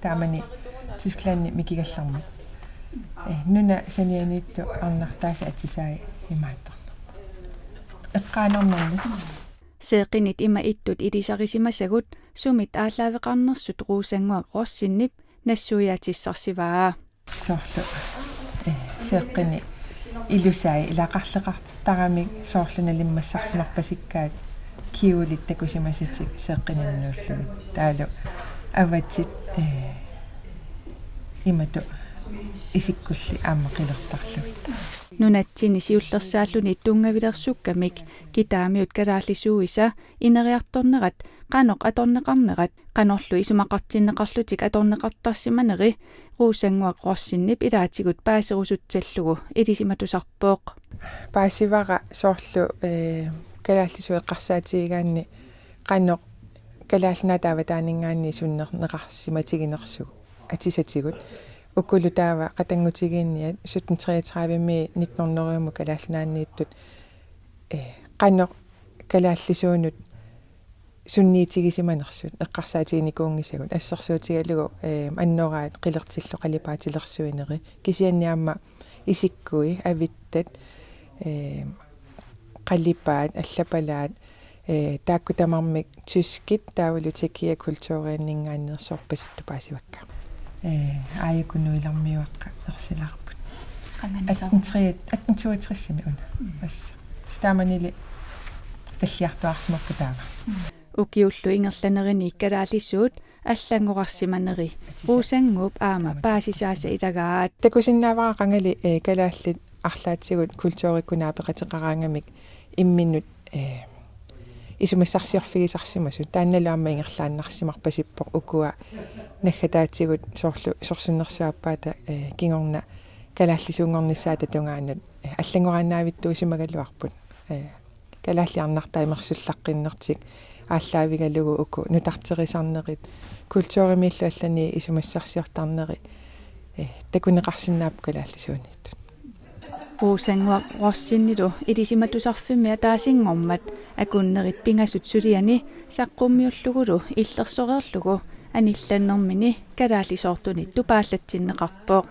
таамани тисклаанни микигалларма нуна санианиитту арнартааса атисаи имааттарна эққаанернэрни сеэқинит има иттут илисарисимасагут сумит ааллаавеқарнерсут руусангуа россиннип нассуяатиссарсиваа соорлу сеэққини илусаи илақарлеқартарамик соорлуналиммассарсимарпасиккаат киулит такусимаситик сеэққининнууллугит таалу аватсит имату исиккулли аама қилертарлугит нунатсини сиуллерсааллуни тунгавилерсуккамик китаамиут калааллисууиса инериарторнерат qanoq atorneqarnerat qanorlu isumaqartinneqarlutik atorneqartarsimaneri ruussanguaq rorsinnip ilaatigut paaserusutsallugu ilisimatusarpooq paasivara soorlu kalaallisu eqqarsaatigigaanni qanoq kalaallinataava taaningaanni sunnerneqarsimatiginersugu atisatigut ukulu taava qatangutigiinniat 1733 1900 kalaallunaanniittut qanoq kalaallisuunut sunniitigisimanersut eqqarsaatiginikuungisagut assersuutigalugu annoraat qilertillu qalipaatilersuineri kisianniamma isikkui avittat qalipaat allapalaat taakkutamarmik tyskit taavalutikkia kultuurianningaannersorpasittu paasivakka aayakunuilarmiuaqqa ersilaarput 1863 una assa staamanili таллиартуарсимарпу таава укиуллу ингерланерини иккалааллисуут аллангорарсиманери уусангууп аама паасисааса илагаат такусиннаавара qangali калааллит арлаатсигут культууриккунаа пеқатеқараангамик имминнут исумассарсиорфигисарсимасут таанналуамма ингерлааннарсимарпасиппоқ укуа наггатаатсигут сорсуннерсуаппаата кингорна калааллисуунгорнissaата тунгаанут аллангорааннаавиттуусимагалуарпут калааллиарнартаимерсуллаққиннертик ааллаавигалугу уку нутартерисарнерит культууримииллу аллани исумассарсиортарнери такунеқарсинаап калааллисуунниттут уусангуа россиннилу илисиматусарфимиа таасингормат акуннерит пингасут сулиани саққуммиуллугулу иллерсорерлугу анилланнэрмини калааллисоортуни тупааллатсиннеқарпооқ